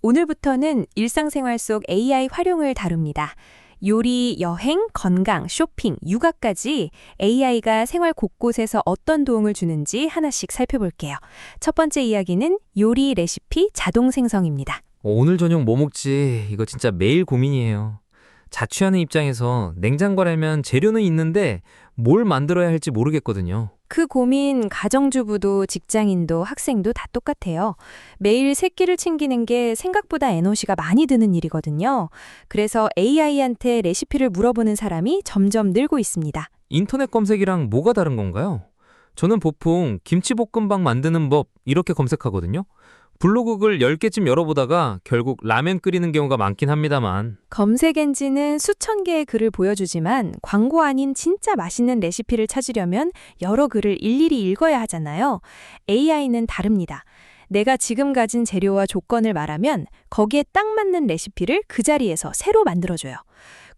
오늘부터는 일상생활 속 AI 활용을 다룹니다. 요리, 여행, 건강, 쇼핑, 육아까지 AI가 생활 곳곳에서 어떤 도움을 주는지 하나씩 살펴볼게요. 첫 번째 이야기는 요리 레시피 자동 생성입니다. 오늘 저녁 뭐 먹지? 이거 진짜 매일 고민이에요. 자취하는 입장에서 냉장고라면 재료는 있는데 뭘 만들어야 할지 모르겠거든요. 그 고민 가정주부도 직장인도 학생도 다 똑같아요. 매일 세 끼를 챙기는 게 생각보다 에너지가 많이 드는 일이거든요. 그래서 AI한테 레시피를 물어보는 사람이 점점 늘고 있습니다. 인터넷 검색이랑 뭐가 다른 건가요? 저는 보통 김치볶음밥 만드는 법 이렇게 검색하거든요. 블로그 글 10개쯤 열어보다가 결국 라면 끓이는 경우가 많긴 합니다만. 검색 엔진은 수천 개의 글을 보여주지만 광고 아닌 진짜 맛있는 레시피를 찾으려면 여러 글을 일일이 읽어야 하잖아요. AI는 다릅니다. 내가 지금 가진 재료와 조건을 말하면 거기에 딱 맞는 레시피를 그 자리에서 새로 만들어줘요.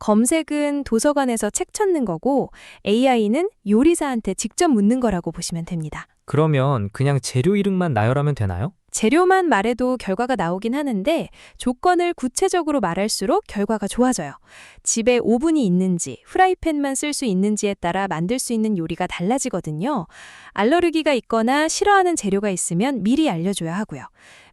검색은 도서관에서 책 찾는 거고 AI는 요리사한테 직접 묻는 거라고 보시면 됩니다. 그러면 그냥 재료 이름만 나열하면 되나요? 재료만 말해도 결과가 나오긴 하는데 조건을 구체적으로 말할수록 결과가 좋아져요. 집에 오븐이 있는지, 프라이팬만 쓸 수 있는지에 따라 만들 수 있는 요리가 달라지거든요. 알러르기가 있거나 싫어하는 재료가 있으면 미리 알려줘야 하고요.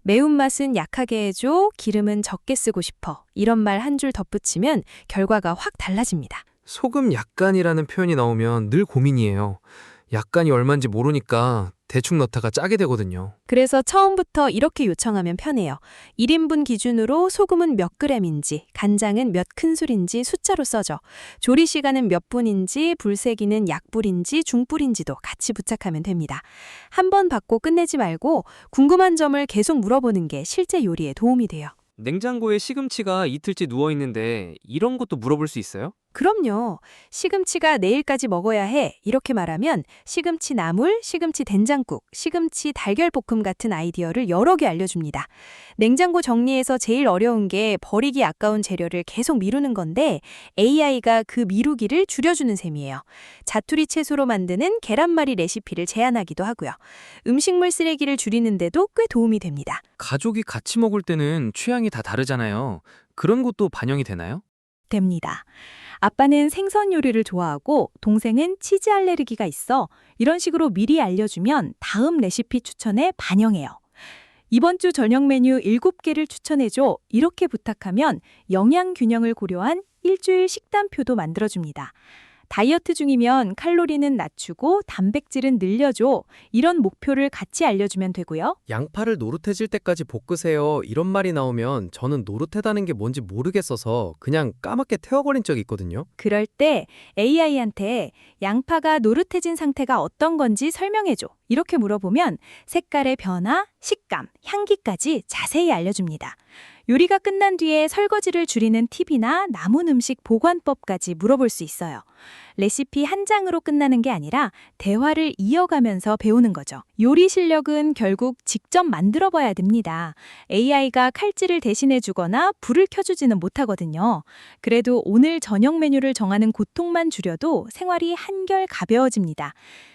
매운맛은 약하게 해줘, 기름은 적게 쓰고 싶어. 이런 말 한 줄 덧붙이면 결과가 확 달라집니다. 소금 약간이라는 표현이 나오면 늘 고민이에요. 약간이 얼만지 모르니까 대충 넣다가 짜게 되거든요. 그래서 처음부터 이렇게 요청하면 편해요. 1인분 기준으로 소금은 몇 그램인지, 간장은 몇 큰술인지 숫자로 써줘. 조리 시간은 몇 분인지, 불세기는 약불인지 중불인지도 같이 부착하면 됩니다. 한 번 받고 끝내지 말고 궁금한 점을 계속 물어보는 게 실제 요리에 도움이 돼요. 냉장고에 시금치가 이틀째 누워있는데 이런 것도 물어볼 수 있어요? 그럼요. 시금치가 내일까지 먹어야 해. 이렇게 말하면 시금치 나물, 시금치 된장국, 시금치 달걀볶음 같은 아이디어를 여러 개 알려줍니다. 냉장고 정리에서 제일 어려운 게 버리기 아까운 재료를 계속 미루는 건데 AI가 그 미루기를 줄여주는 셈이에요. 자투리 채소로 만드는 계란말이 레시피를 제안하기도 하고요. 음식물 쓰레기를 줄이는데도 꽤 도움이 됩니다. 가족이 같이 먹을 때는 취향이 다 다르잖아요. 그런 것도 반영이 되나요? 됩니다. 아빠는 생선 요리를 좋아하고 동생은 치즈 알레르기가 있어. 이런 식으로 미리 알려주면 다음 레시피 추천에 반영해요. 이번 주 저녁 메뉴 7개를 추천해줘. 이렇게 부탁하면 영양 균형을 고려한 일주일 식단표도 만들어줍니다. 다이어트 중이면 칼로리는 낮추고 단백질은 늘려줘. 이런 목표를 같이 알려주면 되고요. 양파를 노릇해질 때까지 볶으세요. 이런 말이 나오면 저는 노릇하다는 게 뭔지 모르겠어서 그냥 까맣게 태워버린 적이 있거든요. 그럴 때 AI한테 양파가 노릇해진 상태가 어떤 건지 설명해줘. 이렇게 물어보면 색깔의 변화, 식감, 향기까지 자세히 알려줍니다. 요리가 끝난 뒤에 설거지를 줄이는 팁이나 남은 음식 보관법까지 물어볼 수 있어요. 레시피 한 장으로 끝나는 게 아니라 대화를 이어가면서 배우는 거죠. 요리 실력은 결국 직접 만들어 봐야 됩니다. AI가 칼질을 대신해 주거나 불을 켜주지는 못하거든요. 그래도 오늘 저녁 메뉴를 정하는 고통만 줄여도 생활이 한결 가벼워집니다.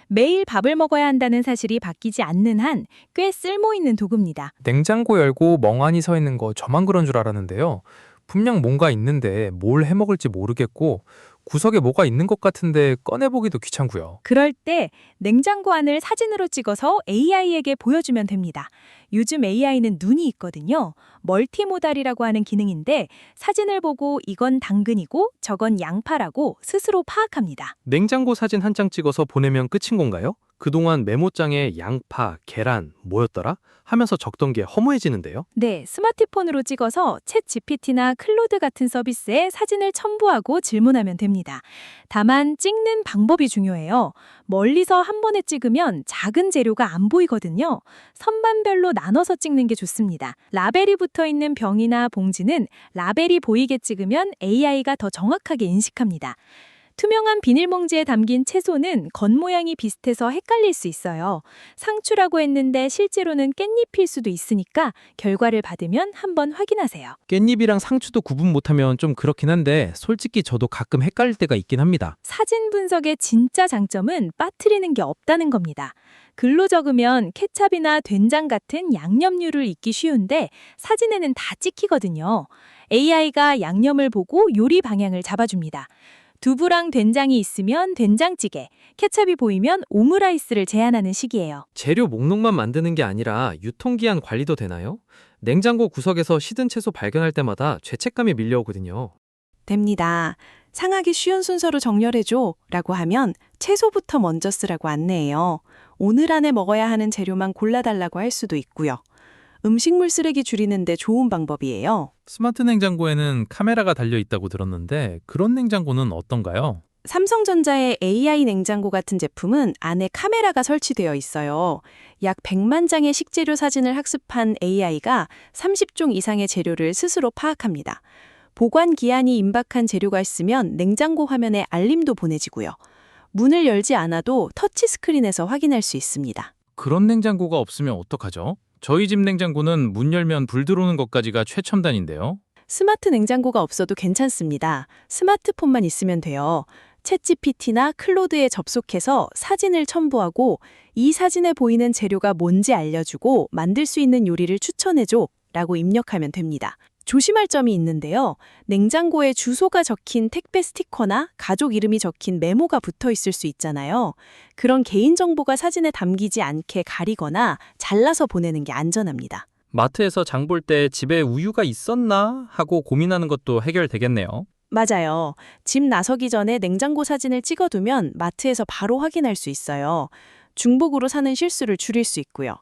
매일 밥을 먹어야 한다는 사실이 바뀌지 않는 한 꽤 쓸모있는 도구입니다. 냉장고 열고 멍하니 서 있는 거 저만 그런 줄 알았는데요. 분명 뭔가 있는데 뭘 해먹을지 모르겠고 구석에 뭐가 있는 것 같은데 꺼내보기도 귀찮고요. 그럴 때 냉장고 안을 사진으로 찍어서 AI에게 보여주면 됩니다. 요즘 AI는 눈이 있거든요. 멀티모달이라고 하는 기능인데 사진을 보고 이건 당근이고 저건 양파라고 스스로 파악합니다. 냉장고 사진 한 장 찍어서 보내면 끝인 건가요? 그동안 메모장에 양파, 계란, 뭐였더라? 하면서 적던 게 허무해지는데요. 네, 스마트폰으로 찍어서 챗 GPT나 클로드 같은 서비스에 사진을 첨부하고 질문하면 됩니다. 다만 찍는 방법이 중요해요. 멀리서 한 번에 찍으면 작은 재료가 안 보이거든요. 선반별로 나눠서 찍는 게 좋습니다. 라벨이 붙어 있는 병이나 봉지는 라벨이 보이게 찍으면 AI가 더 정확하게 인식합니다. 투명한 비닐봉지에 담긴 채소는 겉모양이 비슷해서 헷갈릴 수 있어요. 상추라고 했는데 실제로는 깻잎일 수도 있으니까 결과를 받으면 한번 확인하세요. 깻잎이랑 상추도 구분 못하면 좀 그렇긴 한데 솔직히 저도 가끔 헷갈릴 때가 있긴 합니다. 사진 분석의 진짜 장점은 빠뜨리는 게 없다는 겁니다. 글로 적으면 케찹이나 된장 같은 양념류를 잊기 쉬운데 사진에는 다 찍히거든요. AI가 양념을 보고 요리 방향을 잡아줍니다. 두부랑 된장이 있으면 된장찌개, 케찹이 보이면 오므라이스를 제안하는 식이에요. 재료 목록만 만드는 게 아니라 유통기한 관리도 되나요? 냉장고 구석에서 시든 채소 발견할 때마다 죄책감이 밀려오거든요. 됩니다. 상하기 쉬운 순서로 정렬해줘 라고 하면 채소부터 먼저 쓰라고 안내해요. 오늘 안에 먹어야 하는 재료만 골라달라고 할 수도 있고요. 음식물 쓰레기 줄이는데 좋은 방법이에요. 스마트 냉장고에는 카메라가 달려 있다고 들었는데 그런 냉장고는 어떤가요? 삼성전자의 AI 냉장고 같은 제품은 안에 카메라가 설치되어 있어요. 약 100만 장의 식재료 사진을 학습한 AI가 30종 이상의 재료를 스스로 파악합니다. 보관 기한이 임박한 재료가 있으면 냉장고 화면에 알림도 보내지고요. 문을 열지 않아도 터치스크린에서 확인할 수 있습니다. 그런 냉장고가 없으면 어떡하죠? 저희 집 냉장고는 문 열면 불 들어오는 것까지가 최첨단인데요. 스마트 냉장고가 없어도 괜찮습니다. 스마트폰만 있으면 돼요. 챗GPT나 클로드에 접속해서 사진을 첨부하고 이 사진에 보이는 재료가 뭔지 알려주고 만들 수 있는 요리를 추천해줘 라고 입력하면 됩니다. 조심할 점이 있는데요. 냉장고에 주소가 적힌 택배 스티커나 가족 이름이 적힌 메모가 붙어 있을 수 있잖아요. 그런 개인정보가 사진에 담기지 않게 가리거나 잘라서 보내는 게 안전합니다. 마트에서 장 볼 때 집에 우유가 있었나 하고 고민하는 것도 해결되겠네요. 맞아요. 집 나서기 전에 냉장고 사진을 찍어두면 마트에서 바로 확인할 수 있어요. 중복으로 사는 실수를 줄일 수 있고요.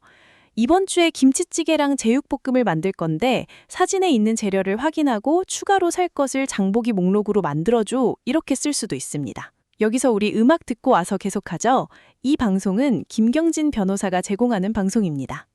이번 주에 김치찌개랑 제육볶음을 만들 건데 사진에 있는 재료를 확인하고 추가로 살 것을 장보기 목록으로 만들어줘 이렇게 쓸 수도 있습니다. 여기서 우리 음악 듣고 와서 계속하죠. 이 방송은 김경진 변호사가 제공하는 방송입니다.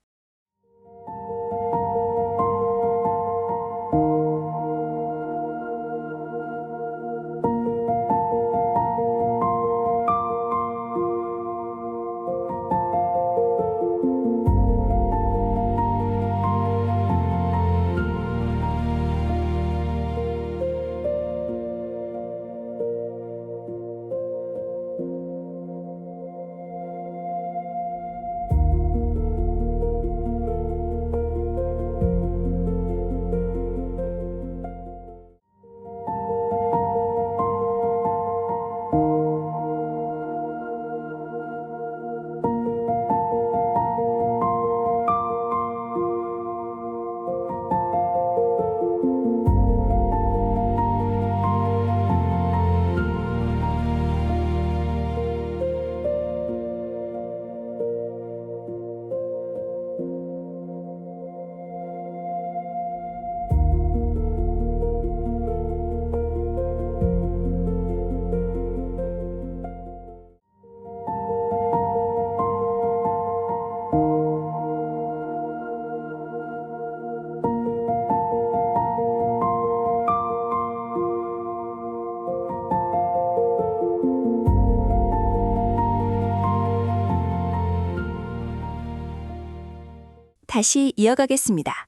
다시 이어가겠습니다.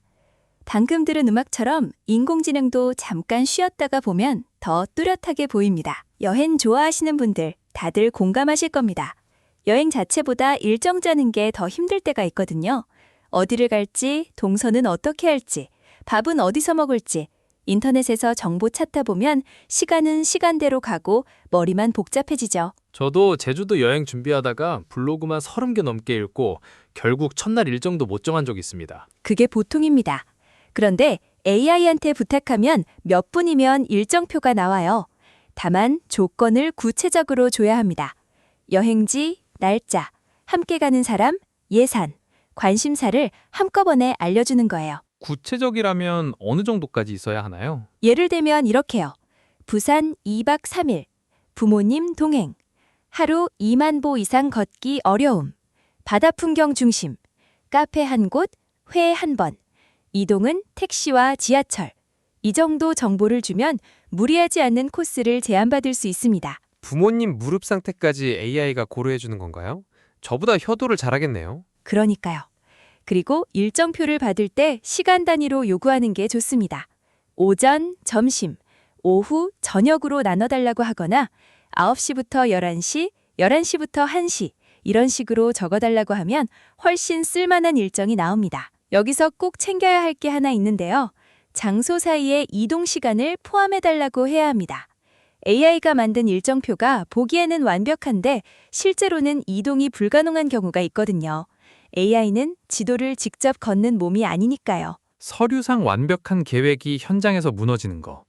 방금 들은 음악처럼 인공지능도 잠깐 쉬었다가 보면 더 뚜렷하게 보입니다. 여행 좋아하시는 분들 다들 공감하실 겁니다. 여행 자체보다 일정 짜는 게 더 힘들 때가 있거든요. 어디를 갈지, 동선은 어떻게 할지, 밥은 어디서 먹을지, 인터넷에서 정보 찾다 보면 시간은 시간대로 가고 머리만 복잡해지죠. 저도 제주도 여행 준비하다가 블로그만 30개 넘게 읽고 결국 첫날 일정도 못 정한 적이 있습니다. 그게 보통입니다. 그런데 AI한테 부탁하면 몇 분이면 일정표가 나와요. 다만 조건을 구체적으로 줘야 합니다. 여행지, 날짜, 함께 가는 사람, 예산, 관심사를 한꺼번에 알려주는 거예요. 구체적이라면 어느 정도까지 있어야 하나요? 예를 들면 이렇게요. 부산 2박 3일, 부모님 동행, 하루 2만 보 이상 걷기 어려움, 바다 풍경 중심, 카페 한 곳, 회 한 번, 이동은 택시와 지하철. 이 정도 정보를 주면 무리하지 않는 코스를 제안받을 수 있습니다. 부모님 무릎 상태까지 AI가 고려해주는 건가요? 저보다 효도를 잘하겠네요. 그러니까요. 그리고 일정표를 받을 때 시간 단위로 요구하는 게 좋습니다. 오전, 점심, 오후, 저녁으로 나눠달라고 하거나 9시부터 11시, 11시부터 1시 이런 식으로 적어달라고 하면 훨씬 쓸만한 일정이 나옵니다. 여기서 꼭 챙겨야 할 게 하나 있는데요. 장소 사이의 이동 시간을 포함해달라고 해야 합니다. AI가 만든 일정표가 보기에는 완벽한데 실제로는 이동이 불가능한 경우가 있거든요. AI는 지도를 직접 걷는 몸이 아니니까요. 서류상 완벽한 계획이 현장에서 무너지는 거.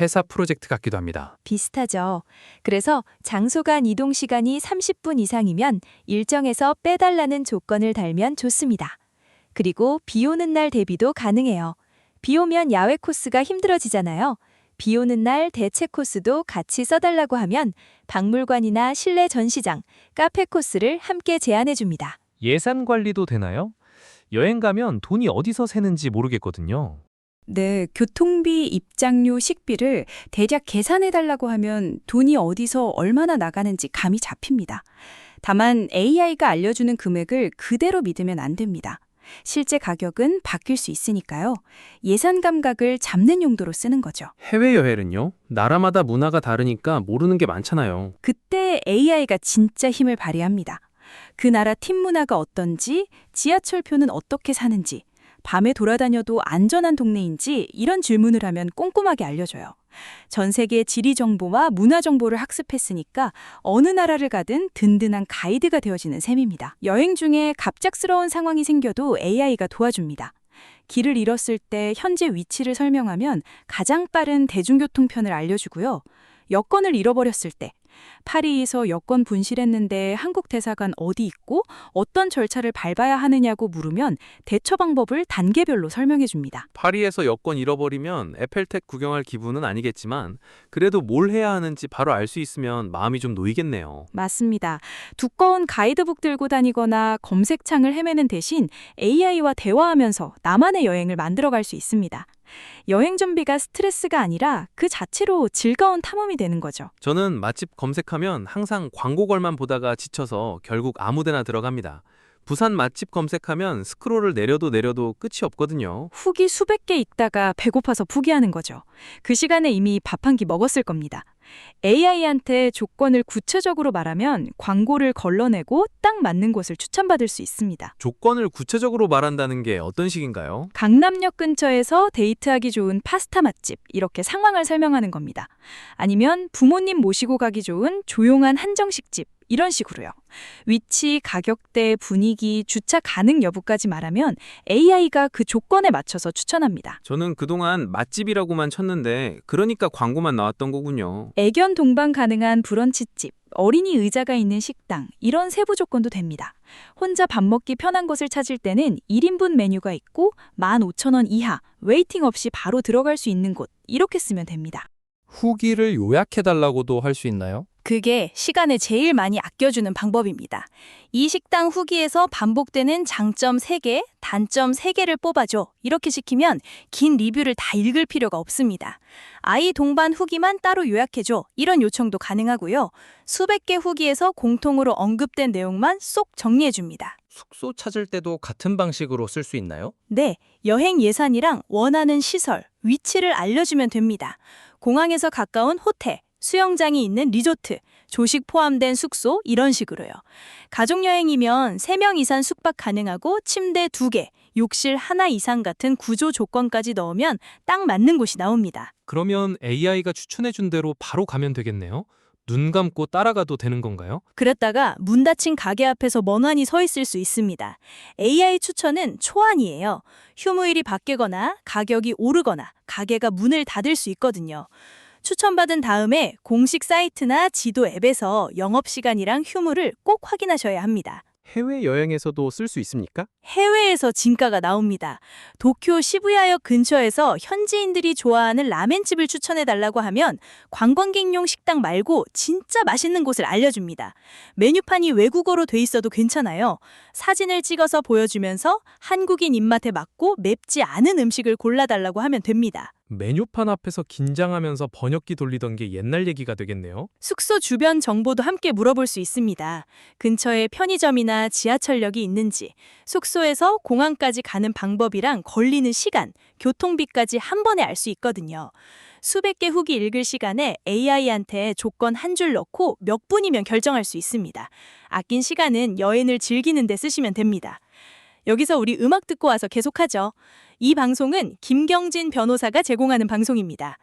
회사 프로젝트 같기도 합니다. 비슷하죠. 그래서 장소 간 이동 시간이 30분 이상이면 일정에서 빼달라는 조건을 달면 좋습니다. 그리고 비 오는 날 대비도 가능해요. 비 오면 야외 코스가 힘들어지잖아요. 비 오는 날 대체 코스도 같이 써달라고 하면 박물관이나 실내 전시장, 카페 코스를 함께 제안해 줍니다. 예산 관리도 되나요? 여행 가면 돈이 어디서 새는지 모르겠거든요. 네, 교통비, 입장료, 식비를 대략 계산해달라고 하면 돈이 어디서 얼마나 나가는지 감이 잡힙니다. 다만 AI가 알려주는 금액을 그대로 믿으면 안 됩니다. 실제 가격은 바뀔 수 있으니까요. 예산 감각을 잡는 용도로 쓰는 거죠. 해외여행은요? 나라마다 문화가 다르니까 모르는 게 많잖아요. 그때 AI가 진짜 힘을 발휘합니다. 그 나라 팀 문화가 어떤지, 지하철표는 어떻게 사는지, 밤에 돌아다녀도 안전한 동네인지 이런 질문을 하면 꼼꼼하게 알려줘요. 전 세계 지리 정보와 문화 정보를 학습했으니까 어느 나라를 가든 든든한 가이드가 되어지는 셈입니다. 여행 중에 갑작스러운 상황이 생겨도 AI가 도와줍니다. 길을 잃었을 때 현재 위치를 설명하면 가장 빠른 대중교통편을 알려주고요. 여권을 잃어버렸을 때 파리에서 여권 분실했는데 한국 대사관 어디 있고 어떤 절차를 밟아야 하느냐고 물으면 대처 방법을 단계별로 설명해 줍니다. 파리에서 여권 잃어버리면 에펠탑 구경할 기분은 아니겠지만 그래도 뭘 해야 하는지 바로 알 수 있으면 마음이 좀 놓이겠네요. 맞습니다. 두꺼운 가이드북 들고 다니거나 검색창을 헤매는 대신 AI와 대화하면서 나만의 여행을 만들어갈 수 있습니다. 여행 준비가 스트레스가 아니라 그 자체로 즐거운 탐험이 되는 거죠. 저는 맛집 검색하면 항상 광고글만 보다가 지쳐서 결국 아무데나 들어갑니다. 부산 맛집 검색하면 스크롤을 내려도 끝이 없거든요. 후기 수백 개 읽다가 배고파서 포기하는 거죠. 그 시간에 이미 밥 한 끼 먹었을 겁니다. AI한테 조건을 구체적으로 말하면 광고를 걸러내고 딱 맞는 곳을 추천받을 수 있습니다. 조건을 구체적으로 말한다는 게 어떤 식인가요? 강남역 근처에서 데이트하기 좋은 파스타 맛집, 이렇게 상황을 설명하는 겁니다. 아니면 부모님 모시고 가기 좋은 조용한 한정식집, 이런 식으로요. 위치, 가격대, 분위기, 주차 가능 여부까지 말하면 AI가 그 조건에 맞춰서 추천합니다. 저는 그동안 맛집이라고만 쳤는데 그러니까 광고만 나왔던 거군요. 애견 동반 가능한 브런치집, 어린이 의자가 있는 식당, 이런 세부 조건도 됩니다. 혼자 밥 먹기 편한 곳을 찾을 때는 1인분 메뉴가 있고 15,000원 이하, 웨이팅 없이 바로 들어갈 수 있는 곳, 이렇게 쓰면 됩니다. 후기를 요약해달라고도 할 수 있나요? 그게 시간을 제일 많이 아껴주는 방법입니다. 이 식당 후기에서 반복되는 장점 3개, 단점 3개를 뽑아줘. 이렇게 시키면 긴 리뷰를 다 읽을 필요가 없습니다. 아이 동반 후기만 따로 요약해줘. 이런 요청도 가능하고요. 수백 개 후기에서 공통으로 언급된 내용만 쏙 정리해줍니다. 숙소 찾을 때도 같은 방식으로 쓸 수 있나요? 네, 여행 예산이랑 원하는 시설, 위치를 알려주면 됩니다. 공항에서 가까운 호텔, 수영장이 있는 리조트, 조식 포함된 숙소, 이런 식으로요. 가족여행이면 3명 이상 숙박 가능하고 침대 2개, 욕실 하나 이상 같은 구조 조건까지 넣으면 딱 맞는 곳이 나옵니다. 그러면 AI가 추천해준 대로 바로 가면 되겠네요. 눈 감고 따라가도 되는 건가요? 그랬다가 문 닫힌 가게 앞에서 멍하니 서 있을 수 있습니다. AI 추천은 초안이에요. 휴무일이 바뀌거나 가격이 오르거나 가게가 문을 닫을 수 있거든요. 추천받은 다음에 공식 사이트나 지도 앱에서 영업시간이랑 휴무를 꼭 확인하셔야 합니다. 해외여행에서도 쓸 수 있습니까? 해외에서 진가가 나옵니다. 도쿄 시부야역 근처에서 현지인들이 좋아하는 라멘집을 추천해달라고 하면 관광객용 식당 말고 진짜 맛있는 곳을 알려줍니다. 메뉴판이 외국어로 돼 있어도 괜찮아요. 사진을 찍어서 보여주면서 한국인 입맛에 맞고 맵지 않은 음식을 골라달라고 하면 됩니다. 메뉴판 앞에서 긴장하면서 번역기 돌리던 게 옛날 얘기가 되겠네요. 숙소 주변 정보도 함께 물어볼 수 있습니다. 근처에 편의점이나 지하철역이 있는지, 숙소에서 공항까지 가는 방법이랑 걸리는 시간, 교통비까지 한 번에 알 수 있거든요. 수백 개 후기 읽을 시간에 AI한테 조건 한 줄 넣고 몇 분이면 결정할 수 있습니다. 아낀 시간은 여행을 즐기는 데 쓰시면 됩니다. 여기서 우리 음악 듣고 와서 계속하죠. 이 방송은 김경진 변호사가 제공하는 방송입니다.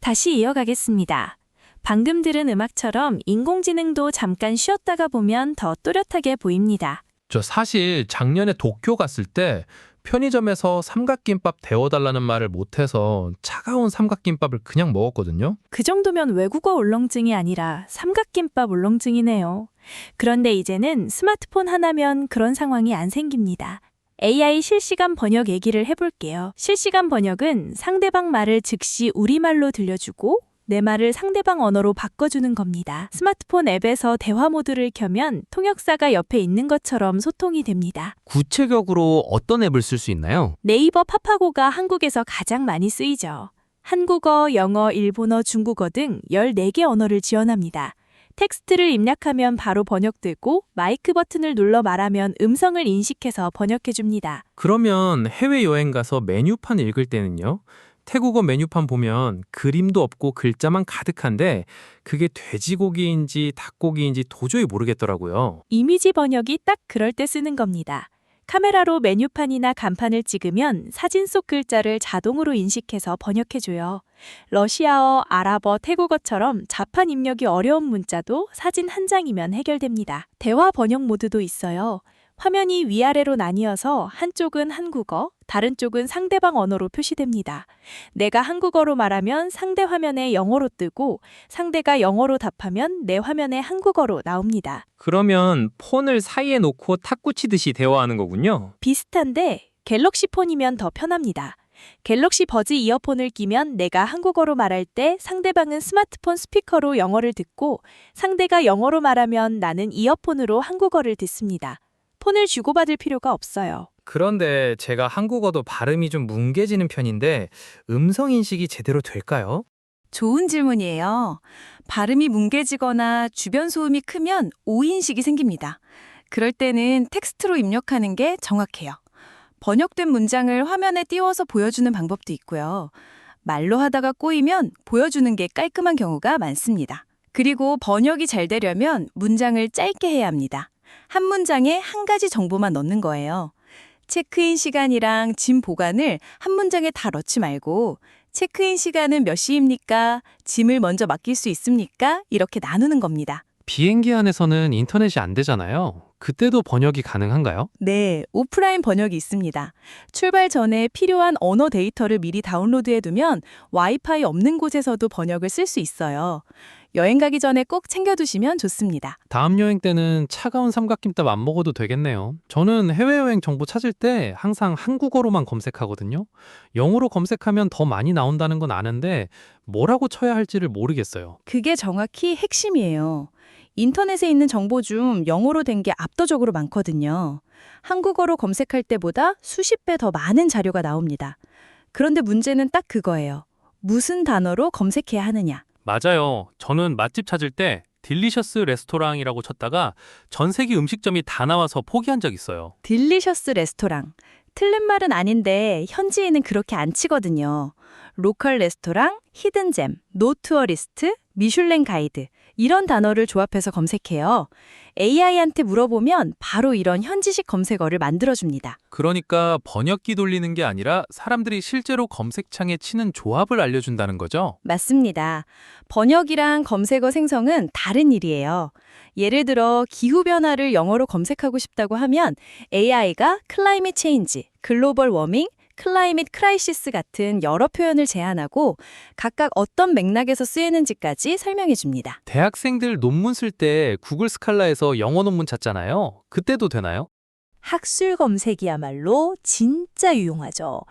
다시 이어가겠습니다. 방금 들은 음악처럼 인공지능도 잠깐 쉬었다가 보면 더 또렷하게 보입니다. 저 사실 작년에 도쿄 갔을 때 편의점에서 삼각김밥 데워달라는 말을 못해서 차가운 삼각김밥을 그냥 먹었거든요. 그 정도면 외국어 울렁증이 아니라 삼각김밥 울렁증이네요. 그런데 이제는 스마트폰 하나면 그런 상황이 안 생깁니다. AI 실시간 번역 얘기를 해볼게요. 실시간 번역은 상대방 말을 즉시 우리말로 들려주고 내 말을 상대방 언어로 바꿔주는 겁니다. 스마트폰 앱에서 대화 모드를 켜면 통역사가 옆에 있는 것처럼 소통이 됩니다. 구체적으로 어떤 앱을 쓸 수 있나요? 네이버 파파고가 한국에서 가장 많이 쓰이죠. 한국어, 영어, 일본어, 중국어 등 14개 언어를 지원합니다. 텍스트를 입력하면 바로 번역되고 마이크 버튼을 눌러 말하면 음성을 인식해서 번역해줍니다. 그러면 해외여행 가서 메뉴판 읽을 때는요? 태국어 메뉴판 보면 그림도 없고 글자만 가득한데 그게 돼지고기인지 닭고기인지 도저히 모르겠더라고요. 이미지 번역이 딱 그럴 때 쓰는 겁니다. 카메라로 메뉴판이나 간판을 찍으면 사진 속 글자를 자동으로 인식해서 번역해줘요. 러시아어, 아랍어, 태국어처럼 자판 입력이 어려운 문자도 사진 한 장이면 해결됩니다. 대화 번역 모드도 있어요. 화면이 위아래로 나뉘어서 한쪽은 한국어, 다른 쪽은 상대방 언어로 표시됩니다. 내가 한국어로 말하면 상대 화면에 영어로 뜨고 상대가 영어로 답하면 내 화면에 한국어로 나옵니다. 그러면 폰을 사이에 놓고 탁구 치듯이 대화하는 거군요. 비슷한데 갤럭시 폰이면 더 편합니다. 갤럭시 버즈 이어폰을 끼면 내가 한국어로 말할 때 상대방은 스마트폰 스피커로 영어를 듣고 상대가 영어로 말하면 나는 이어폰으로 한국어를 듣습니다. 폰을 주고받을 필요가 없어요. 그런데 제가 한국어도 발음이 좀 뭉개지는 편인데 음성 인식이 제대로 될까요? 좋은 질문이에요. 발음이 뭉개지거나 주변 소음이 크면 오인식이 생깁니다. 그럴 때는 텍스트로 입력하는 게 정확해요. 번역된 문장을 화면에 띄워서 보여주는 방법도 있고요. 말로 하다가 꼬이면 보여주는 게 깔끔한 경우가 많습니다. 그리고 번역이 잘 되려면 문장을 짧게 해야 합니다. 한 문장에 한 가지 정보만 넣는 거예요. 체크인 시간이랑 짐 보관을 한 문장에 다 넣지 말고 체크인 시간은 몇 시입니까? 짐을 먼저 맡길 수 있습니까? 이렇게 나누는 겁니다. 비행기 안에서는 인터넷이 안 되잖아요. 그때도 번역이 가능한가요? 네, 오프라인 번역이 있습니다. 출발 전에 필요한 언어 데이터를 미리 다운로드해두면 와이파이 없는 곳에서도 번역을 쓸 수 있어요. 여행 가기 전에 꼭 챙겨두시면 좋습니다. 다음 여행 때는 차가운 삼각김밥 안 먹어도 되겠네요. 저는 해외여행 정보 찾을 때 항상 한국어로만 검색하거든요. 영어로 검색하면 더 많이 나온다는 건 아는데 뭐라고 쳐야 할지를 모르겠어요. 그게 정확히 핵심이에요. 인터넷에 있는 정보 중 영어로 된 게 압도적으로 많거든요. 한국어로 검색할 때보다 수십 배 더 많은 자료가 나옵니다. 그런데 문제는 딱 그거예요. 무슨 단어로 검색해야 하느냐. 맞아요. 저는 맛집 찾을 때 딜리셔스 레스토랑이라고 쳤다가 전 세계 음식점이 다 나와서 포기한 적 있어요. 딜리셔스 레스토랑. 틀린 말은 아닌데 현지에는 그렇게 안 치거든요. 로컬 레스토랑, 히든잼, 노투어리스트, 미슐랭 가이드 이런 단어를 조합해서 검색해요. AI한테 물어보면 바로 이런 현지식 검색어를 만들어줍니다. 그러니까 번역기 돌리는 게 아니라 사람들이 실제로 검색창에 치는 조합을 알려준다는 거죠? 맞습니다. 번역이랑 검색어 생성은 다른 일이에요. 예를 들어 기후변화를 영어로 검색하고 싶다고 하면 AI가 클라이밋 체인지, 글로벌 워밍, 클라이밋 크라이시스 같은 여러 표현을 제안하고 각각 어떤 맥락에서 쓰이는지까지 설명해 줍니다. 대학생들 논문 쓸 때 구글 스칼라에서 영어 논문 찾잖아요. 그때도 되나요? 학술 검색이야말로 진짜 유용하죠.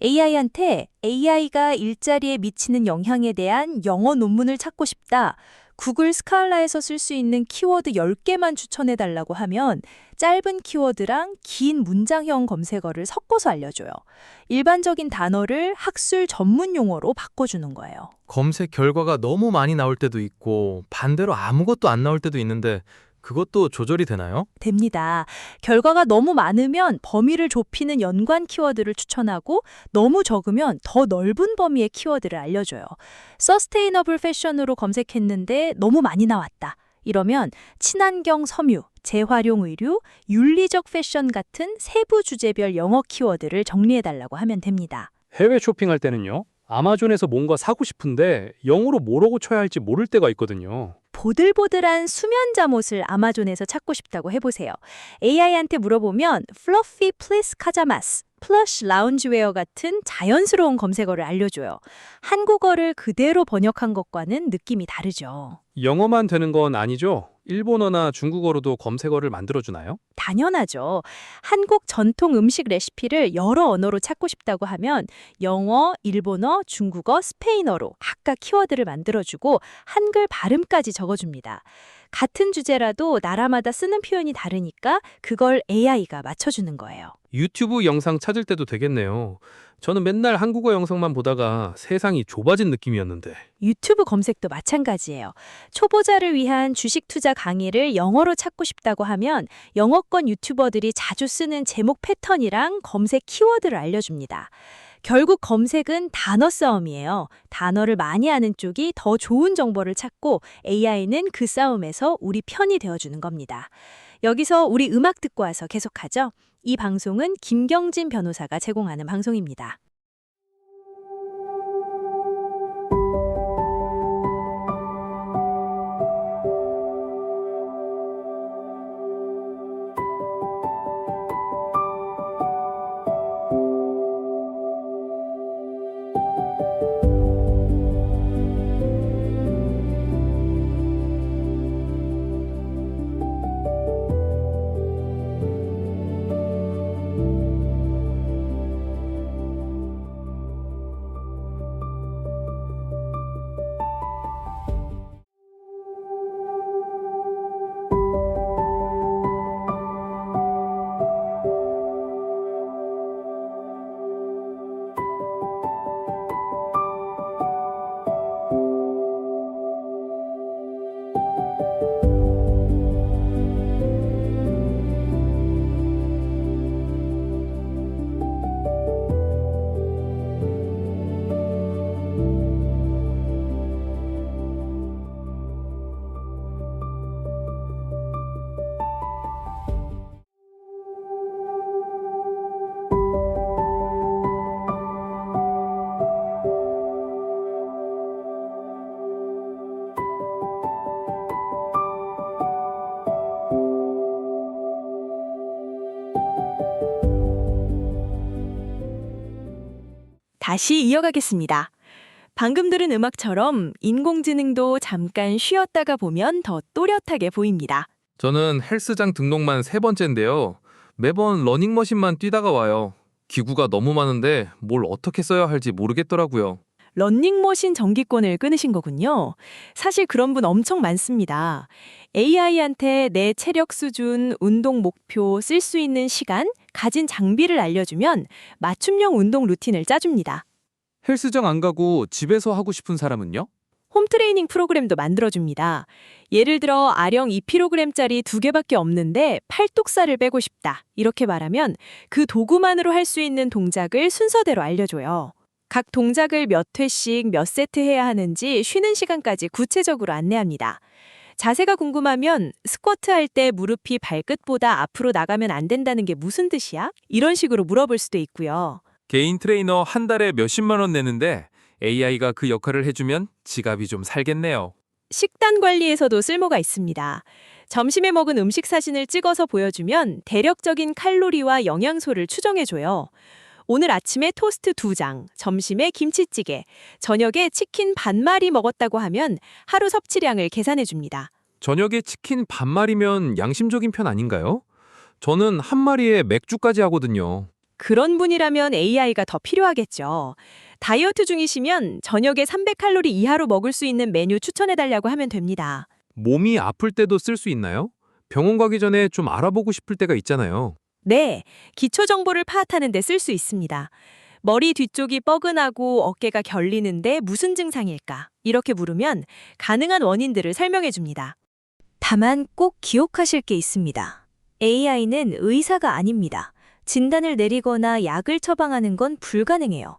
AI한테 AI가 일자리에 미치는 영향에 대한 영어 논문을 찾고 싶다. 구글 스칼라에서 쓸 수 있는 키워드 10개만 추천해달라고 하면 짧은 키워드랑 긴 문장형 검색어를 섞어서 알려줘요. 일반적인 단어를 학술 전문 용어로 바꿔주는 거예요. 검색 결과가 너무 많이 나올 때도 있고 반대로 아무것도 안 나올 때도 있는데 그것도 조절이 되나요? 됩니다. 결과가 너무 많으면 범위를 좁히는 연관 키워드를 추천하고 너무 적으면 더 넓은 범위의 키워드를 알려줘요. 서스테이너블 패션으로 검색했는데 너무 많이 나왔다. 이러면 친환경 섬유, 재활용 의류, 윤리적 패션 같은 세부 주제별 영어 키워드를 정리해달라고 하면 됩니다. 해외 쇼핑할 때는요. 아마존에서 뭔가 사고 싶은데 영어로 뭐라고 쳐야 할지 모를 때가 있거든요. 보들보들한 수면 잠옷을 아마존에서 찾고 싶다고 해보세요. AI한테 물어보면 fluffy fleece 카자마스, plush loungewear 같은 자연스러운 검색어를 알려줘요. 한국어를 그대로 번역한 것과는 느낌이 다르죠. 영어만 되는 건 아니죠? 일본어나 중국어로도 검색어를 만들어주나요? 당연하죠. 한국 전통 음식 레시피를 여러 언어로 찾고 싶다고 하면 영어, 일본어, 중국어, 스페인어로 각각 키워드를 만들어주고 한글 발음까지 적어줍니다. 같은 주제라도 나라마다 쓰는 표현이 다르니까 그걸 AI가 맞춰주는 거예요. 유튜브 영상 찾을 때도 되겠네요. 저는 맨날 한국어 영상만 보다가 세상이 좁아진 느낌이었는데. 유튜브 검색도 마찬가지예요. 초보자를 위한 주식 투자 강의를 영어로 찾고 싶다고 하면 영어권 유튜버들이 자주 쓰는 제목 패턴이랑 검색 키워드를 알려줍니다. 결국 검색은 단어 싸움이에요. 단어를 많이 아는 쪽이 더 좋은 정보를 찾고 AI는 그 싸움에서 우리 편이 되어주는 겁니다. 여기서 우리 음악 듣고 와서 계속하죠. 이 방송은 김경진 변호사가 제공하는 방송입니다. 다시 이어가겠습니다. 방금 들은 음악처럼 인공지능도 잠깐 쉬었다가 보면 더 또렷하게 보입니다. 저는 헬스장 등록만 3번째인데요. 매번 러닝머신만 뛰다가 와요. 기구가 너무 많은데 뭘 어떻게 써야 할지 모르겠더라고요. 런닝머신 정기권을 끊으신 거군요. 사실 그런 분 엄청 많습니다. AI한테 내 체력 수준, 운동 목표, 쓸 수 있는 시간, 가진 장비를 알려주면 맞춤형 운동 루틴을 짜줍니다. 헬스장 안 가고 집에서 하고 싶은 사람은요? 홈트레이닝 프로그램도 만들어줍니다. 예를 들어 아령 2kg짜리 2개밖에 없는데 팔뚝살을 빼고 싶다. 이렇게 말하면 그 도구만으로 할 수 있는 동작을 순서대로 알려줘요. 각 동작을 몇 회씩 몇 세트 해야 하는지 쉬는 시간까지 구체적으로 안내합니다. 자세가 궁금하면 스쿼트 할 때 무릎이 발끝보다 앞으로 나가면 안 된다는 게 무슨 뜻이야? 이런 식으로 물어볼 수도 있고요. 개인 트레이너 한 달에 몇십만 원 내는데 AI가 그 역할을 해주면 지갑이 좀 살겠네요. 식단 관리에서도 쓸모가 있습니다. 점심에 먹은 음식 사진을 찍어서 보여주면 대략적인 칼로리와 영양소를 추정해줘요. 오늘 아침에 토스트 2장, 점심에 김치찌개, 저녁에 치킨 반마리 먹었다고 하면 하루 섭취량을 계산해줍니다. 저녁에 치킨 반마리면 양심적인 편 아닌가요? 저는 한 마리에 맥주까지 하거든요. 그런 분이라면 AI가 더 필요하겠죠. 다이어트 중이시면 저녁에 300칼로리 이하로 먹을 수 있는 메뉴 추천해달라고 하면 됩니다. 몸이 아플 때도 쓸 수 있나요? 병원 가기 전에 좀 알아보고 싶을 때가 있잖아요. 네, 기초 정보를 파악하는 데 쓸 수 있습니다. 머리 뒤쪽이 뻐근하고 어깨가 결리는데 무슨 증상일까? 이렇게 물으면 가능한 원인들을 설명해 줍니다. 다만 꼭 기억하실 게 있습니다. AI는 의사가 아닙니다. 진단을 내리거나 약을 처방하는 건 불가능해요.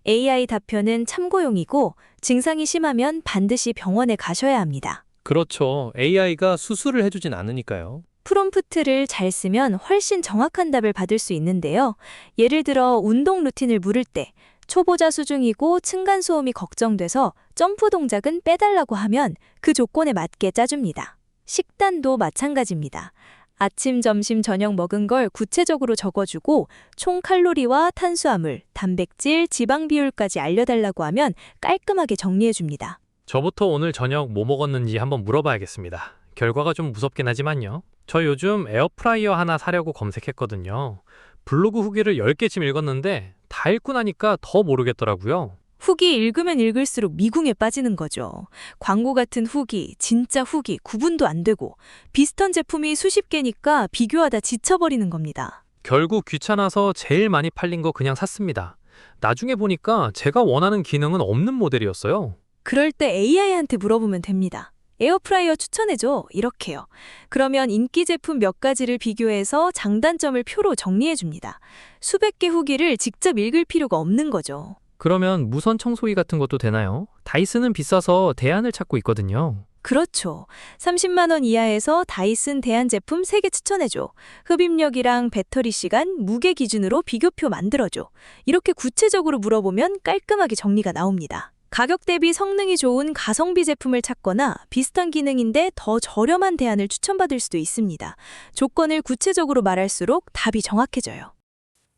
AI 답변은 참고용이고 증상이 심하면 반드시 병원에 가셔야 합니다. 그렇죠. AI가 수술을 해주진 않으니까요. 프롬프트를 잘 쓰면 훨씬 정확한 답을 받을 수 있는데요. 예를 들어 운동 루틴을 물을 때 초보자 수중이고 층간소음이 걱정돼서 점프 동작은 빼달라고 하면 그 조건에 맞게 짜줍니다. 식단도 마찬가지입니다. 아침, 점심, 저녁 먹은 걸 구체적으로 적어주고 총 칼로리와 탄수화물, 단백질, 지방 비율까지 알려달라고 하면 깔끔하게 정리해줍니다. 저부터 오늘 저녁 뭐 먹었는지 한번 물어봐야겠습니다. 결과가 좀 무섭긴 하지만요. 저 요즘 에어프라이어 하나 사려고 검색했거든요. 블로그 후기를 10개쯤 읽었는데 다 읽고 나니까 더 모르겠더라고요. 후기 읽으면 읽을수록 미궁에 빠지는 거죠. 광고 같은 후기, 진짜 후기 구분도 안 되고 비슷한 제품이 수십 개니까 비교하다 지쳐버리는 겁니다. 결국 귀찮아서 제일 많이 팔린 거 그냥 샀습니다. 나중에 보니까 제가 원하는 기능은 없는 모델이었어요. 그럴 때 AI한테 물어보면 됩니다. 에어프라이어 추천해줘. 이렇게요. 그러면 인기 제품 몇 가지를 비교해서 장단점을 표로 정리해줍니다. 수백 개 후기를 직접 읽을 필요가 없는 거죠. 그러면 무선 청소기 같은 것도 되나요? 다이슨은 비싸서 대안을 찾고 있거든요. 그렇죠. 30만 원 이하에서 다이슨 대안 제품 3개 추천해줘. 흡입력이랑 배터리 시간, 무게 기준으로 비교표 만들어줘. 이렇게 구체적으로 물어보면 깔끔하게 정리가 나옵니다. 가격 대비 성능이 좋은 가성비 제품을 찾거나 비슷한 기능인데 더 저렴한 대안을 추천받을 수도 있습니다. 조건을 구체적으로 말할수록 답이 정확해져요.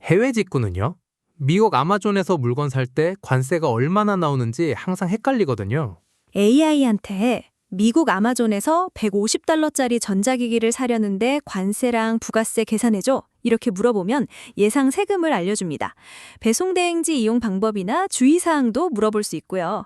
해외 직구는요? 미국 아마존에서 물건 살 때 관세가 얼마나 나오는지 항상 헷갈리거든요. AI한테 미국 아마존에서 $150짜리 전자기기를 사려는데 관세랑 부가세 계산해줘. 이렇게 물어보면 예상 세금을 알려줍니다. 배송대행지 이용 방법이나 주의사항도 물어볼 수 있고요.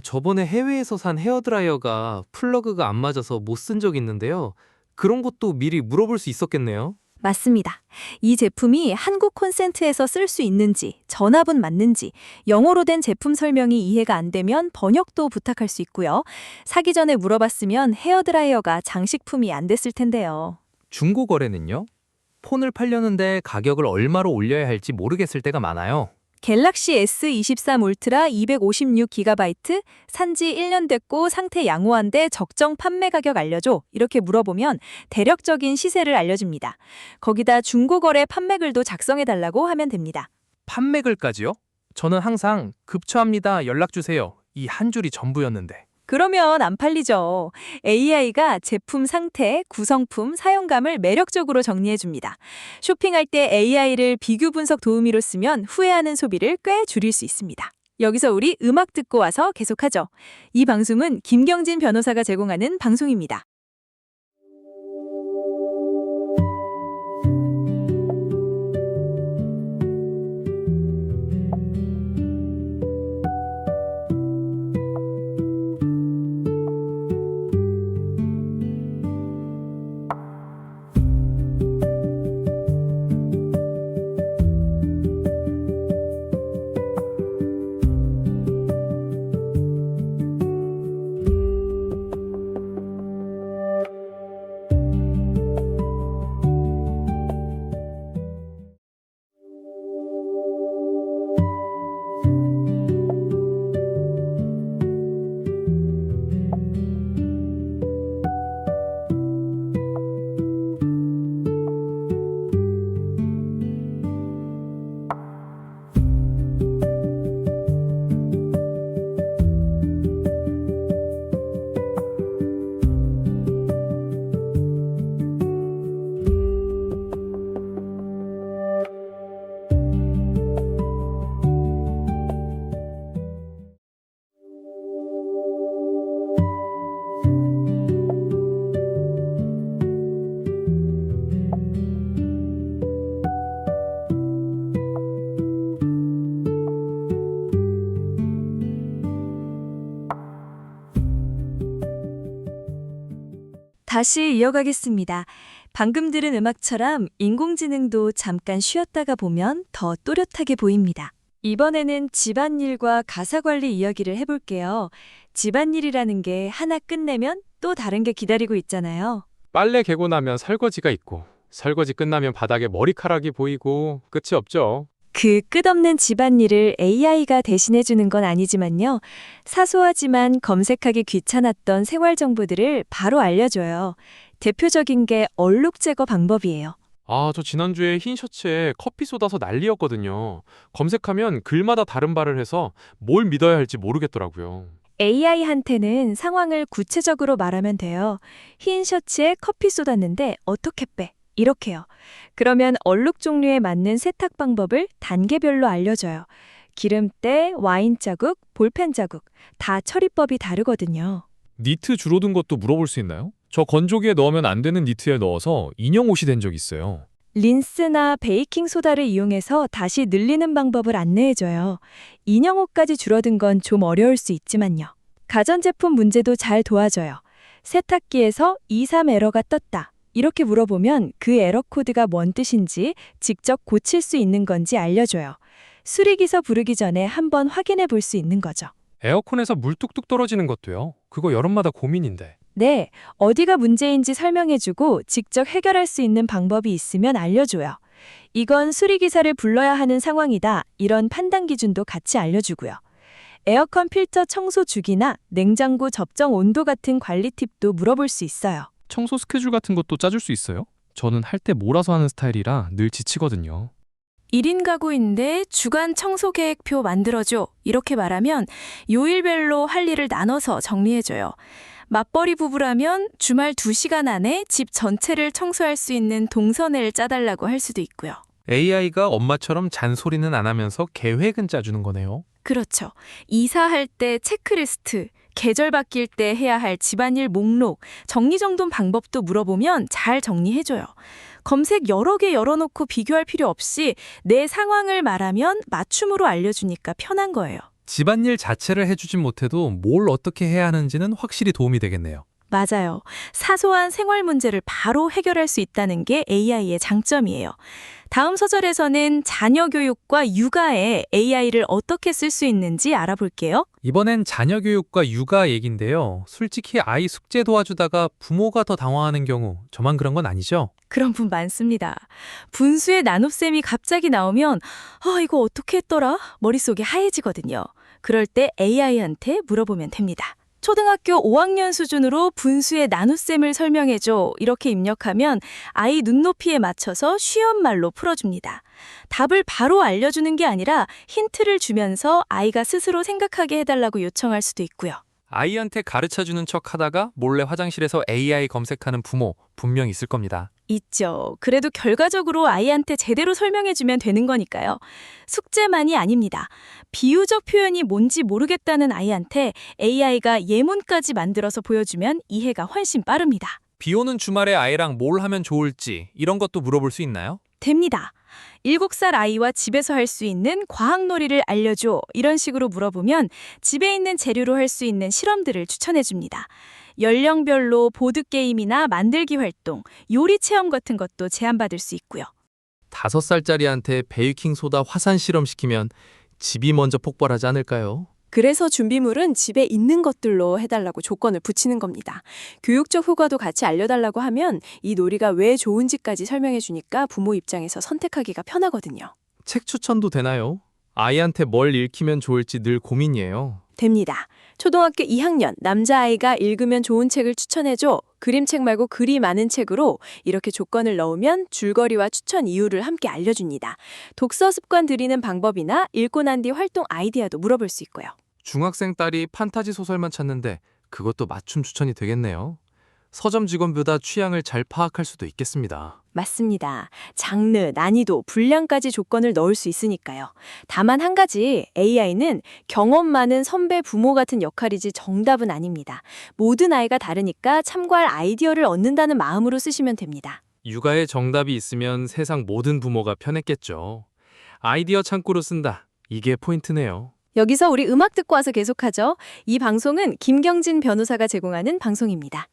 저번에 해외에서 산 헤어드라이어가 플러그가 안 맞아서 못 쓴 적 있는데요. 그런 것도 미리 물어볼 수 있었겠네요. 맞습니다. 이 제품이 한국 콘센트에서 쓸 수 있는지, 전압은 맞는지, 영어로 된 제품 설명이 이해가 안 되면 번역도 부탁할 수 있고요. 사기 전에 물어봤으면 헤어드라이어가 장식품이 안 됐을 텐데요. 중고 거래는요? 폰을 팔려는데 가격을 얼마로 올려야 할지 모르겠을 때가 많아요. 갤럭시 S23 울트라 256GB, 산지 1년 됐고 상태 양호한데 적정 판매 가격 알려줘. 이렇게 물어보면 대략적인 시세를 알려줍니다. 거기다 중고거래 판매글도 작성해달라고 하면 됩니다. 판매글까지요? 저는 항상 급처합니다. 연락주세요. 이 한 줄이 전부였는데. 그러면 안 팔리죠. AI가 제품 상태, 구성품, 사용감을 매력적으로 정리해줍니다. 쇼핑할 때 AI를 비교 분석 도우미로 쓰면 후회하는 소비를 꽤 줄일 수 있습니다. 여기서 우리 음악 듣고 와서 계속하죠. 이 방송은 김경진 변호사가 제공하는 방송입니다. 다시 이어가겠습니다. 방금 들은 음악처럼 인공지능도 잠깐 쉬었다가 보면 더 또렷하게 보입니다. 이번에는 집안일과 가사관리 이야기를 해볼게요. 집안일이라는 게 하나 끝내면 또 다른 게 기다리고 있잖아요. 빨래 개고 나면 설거지가 있고, 설거지 끝나면 바닥에 머리카락이 보이고 끝이 없죠. 그 끝없는 집안일을 AI가 대신해주는 건 아니지만요. 사소하지만 검색하기 귀찮았던 생활 정보들을 바로 알려줘요. 대표적인 게 얼룩 제거 방법이에요. 아, 저 지난주에 흰 셔츠에 커피 쏟아서 난리였거든요. 검색하면 글마다 다른 말을 해서 뭘 믿어야 할지 모르겠더라고요. AI한테는 상황을 구체적으로 말하면 돼요. 흰 셔츠에 커피 쏟았는데 어떻게 빼? 이렇게요. 그러면 얼룩 종류에 맞는 세탁 방법을 단계별로 알려줘요. 기름때, 와인 자국, 볼펜 자국, 다 처리법이 다르거든요. 니트 줄어든 것도 물어볼 수 있나요? 저 건조기에 넣으면 안 되는 니트에 넣어서 인형 옷이 된 적 있어요. 린스나 베이킹 소다를 이용해서 다시 늘리는 방법을 안내해줘요. 인형 옷까지 줄어든 건 좀 어려울 수 있지만요. 가전제품 문제도 잘 도와줘요. 세탁기에서 23 에러가 떴다. 이렇게 물어보면 그 에러 코드가 뭔 뜻인지 직접 고칠 수 있는 건지 알려줘요. 수리기사 부르기 전에 한번 확인해 볼 수 있는 거죠. 에어컨에서 물 뚝뚝 떨어지는 것도요. 그거 여름마다 고민인데. 네, 어디가 문제인지 설명해주고 직접 해결할 수 있는 방법이 있으면 알려줘요. 이건 수리기사를 불러야 하는 상황이다. 이런 판단 기준도 같이 알려주고요. 에어컨 필터 청소 주기나 냉장고 접정 온도 같은 관리 팁도 물어볼 수 있어요. 청소 스케줄 같은 것도 짜줄 수 있어요? 저는 할 때 몰아서 하는 스타일이라 늘 지치거든요. 1인 가구인데 주간 청소 계획표 만들어줘. 이렇게 말하면 요일별로 할 일을 나눠서 정리해줘요. 맞벌이 부부라면 주말 2시간 안에 집 전체를 청소할 수 있는 동선을 짜달라고 할 수도 있고요. AI가 엄마처럼 잔소리는 안 하면서 계획은 짜주는 거네요. 그렇죠. 이사할 때 체크리스트, 계절 바뀔 때 해야 할 집안일 목록, 정리정돈 방법도 물어보면 잘 정리해줘요. 검색 여러 개 열어놓고 비교할 필요 없이 내 상황을 말하면 맞춤으로 알려주니까 편한 거예요. 집안일 자체를 해주진 못해도 뭘 어떻게 해야 하는지는 확실히 도움이 되겠네요. 맞아요. 사소한 생활 문제를 바로 해결할 수 있다는 게 AI의 장점이에요. 다음 소절에서는 자녀 교육과 육아에 AI를 어떻게 쓸 수 있는지 알아볼게요. 이번엔 자녀 교육과 육아 얘긴데요. 솔직히 아이 숙제 도와주다가 부모가 더 당황하는 경우, 저만 그런 건 아니죠? 그런 분 많습니다. 분수의 나눗셈이 갑자기 나오면 이거 어떻게 했더라? 머릿속이 하얘지거든요. 그럴 때 AI한테 물어보면 됩니다. 초등학교 5학년 수준으로 분수의 나눗셈을 설명해줘. 이렇게 입력하면 아이 눈높이에 맞춰서 쉬운 말로 풀어줍니다. 답을 바로 알려주는 게 아니라 힌트를 주면서 아이가 스스로 생각하게 해달라고 요청할 수도 있고요. 아이한테 가르쳐주는 척 하다가 몰래 화장실에서 AI 검색하는 부모 분명 있을 겁니다. 있죠. 그래도 결과적으로 아이한테 제대로 설명해주면 되는 거니까요. 숙제만이 아닙니다. 비유적 표현이 뭔지 모르겠다는 아이한테 AI가 예문까지 만들어서 보여주면 이해가 훨씬 빠릅니다. 비 오는 주말에 아이랑 뭘 하면 좋을지 이런 것도 물어볼 수 있나요? 됩니다. 7살 아이와 집에서 할 수 있는 과학놀이를 알려줘. 이런 식으로 물어보면 집에 있는 재료로 할 수 있는 실험들을 추천해줍니다. 연령별로 보드게임이나 만들기 활동, 요리 체험 같은 것도 제안받을 수 있고요. 5살짜리한테 베이킹소다 화산 실험시키면 집이 먼저 폭발하지 않을까요? 그래서 준비물은 집에 있는 것들로 해달라고 조건을 붙이는 겁니다. 교육적 효과도 같이 알려달라고 하면 이 놀이가 왜 좋은지까지 설명해 주니까 부모 입장에서 선택하기가 편하거든요. 책 추천도 되나요? 아이한테 뭘 읽히면 좋을지 늘 고민이에요. 됩니다. 초등학교 2학년 남자아이가 읽으면 좋은 책을 추천해줘. 그림책 말고 글이 많은 책으로 이렇게 조건을 넣으면 줄거리와 추천 이유를 함께 알려줍니다. 독서 습관 들이는 방법이나 읽고 난 뒤 활동 아이디어도 물어볼 수 있고요. 중학생 딸이 판타지 소설만 찾는데 그것도 맞춤 추천이 되겠네요. 서점 직원보다 취향을 잘 파악할 수도 있겠습니다. 맞습니다. 장르, 난이도, 분량까지 조건을 넣을 수 있으니까요. 다만 한 가지, AI는 경험 많은 선배, 부모 같은 역할이지 정답은 아닙니다. 모든 아이가 다르니까 참고할 아이디어를 얻는다는 마음으로 쓰시면 됩니다. 육아에 정답이 있으면 세상 모든 부모가 편했겠죠. 아이디어 창구로 쓴다. 이게 포인트네요. 여기서 우리 음악 듣고 와서 계속하죠. 이 방송은 김경진 변호사가 제공하는 방송입니다.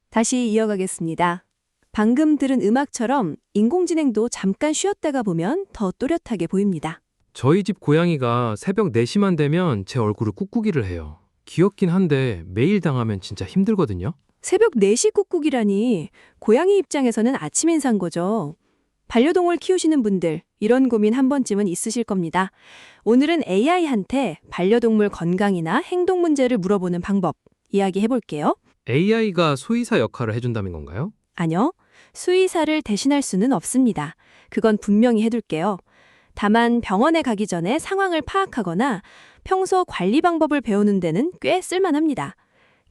다시 이어가겠습니다. 방금 들은 음악처럼 인공지능도 잠깐 쉬었다가 보면 더 또렷하게 보입니다. 저희 집 고양이가 새벽 4시만 되면 제 얼굴을 꾹꾹이를 해요. 귀엽긴 한데 매일 당하면 진짜 힘들거든요. 새벽 4시 꾹꾹이라니 고양이 입장에서는 아침 인사인 거죠. 반려동물 키우시는 분들 이런 고민 한 번쯤은 있으실 겁니다. 오늘은 AI한테 반려동물 건강이나 행동 문제를 물어보는 방법 이야기해 볼게요. AI가 수의사 역할을 해준다는 건가요? 아니요. 수의사를 대신할 수는 없습니다. 그건 분명히 해둘게요. 다만 병원에 가기 전에 상황을 파악하거나 평소 관리 방법을 배우는 데는 꽤 쓸만합니다.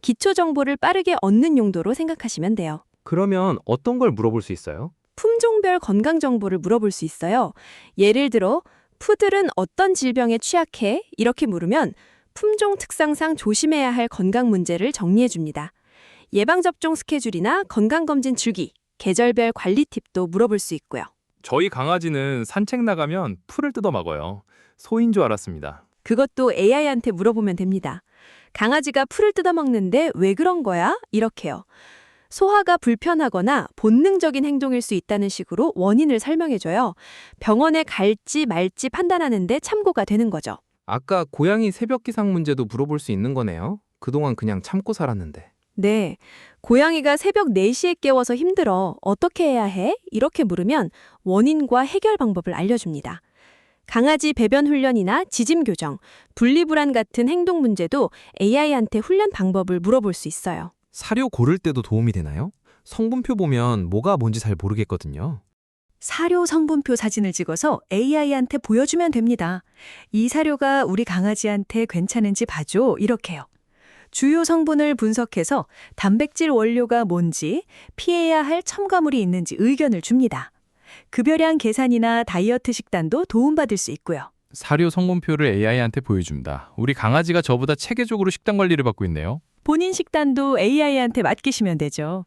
기초 정보를 빠르게 얻는 용도로 생각하시면 돼요. 그러면 어떤 걸 물어볼 수 있어요? 품종별 건강 정보를 물어볼 수 있어요. 예를 들어 푸들은 어떤 질병에 취약해? 이렇게 물으면 품종 특성상 조심해야 할 건강 문제를 정리해 줍니다. 예방접종 스케줄이나 건강검진 주기, 계절별 관리 팁도 물어볼 수 있고요. 저희 강아지는 산책 나가면 풀을 뜯어 먹어요. 소인 줄 알았습니다. 그것도 AI한테 물어보면 됩니다. 강아지가 풀을 뜯어먹는데 왜 그런 거야? 이렇게요. 소화가 불편하거나 본능적인 행동일 수 있다는 식으로 원인을 설명해줘요. 병원에 갈지 말지 판단하는 데 참고가 되는 거죠. 아까 고양이 새벽 기상 문제도 물어볼 수 있는 거네요. 그동안 그냥 참고 살았는데. 네. 고양이가 새벽 4시에 깨워서 힘들어. 어떻게 해야 해? 이렇게 물으면 원인과 해결 방법을 알려줍니다. 강아지 배변 훈련이나 지짐 교정, 분리불안 같은 행동 문제도 AI한테 훈련 방법을 물어볼 수 있어요. 사료 고를 때도 도움이 되나요? 성분표 보면 뭐가 뭔지 잘 모르겠거든요. 사료 성분표 사진을 찍어서 AI한테 보여주면 됩니다. 이 사료가 우리 강아지한테 괜찮은지 봐줘. 이렇게요. 주요 성분을 분석해서 단백질 원료가 뭔지, 피해야 할 첨가물이 있는지 의견을 줍니다. 급여량 계산이나 다이어트 식단도 도움받을 수 있고요. 사료 성분표를 AI한테 보여줍니다. 우리 강아지가 저보다 체계적으로 식단 관리를 받고 있네요. 본인 식단도 AI한테 맡기시면 되죠.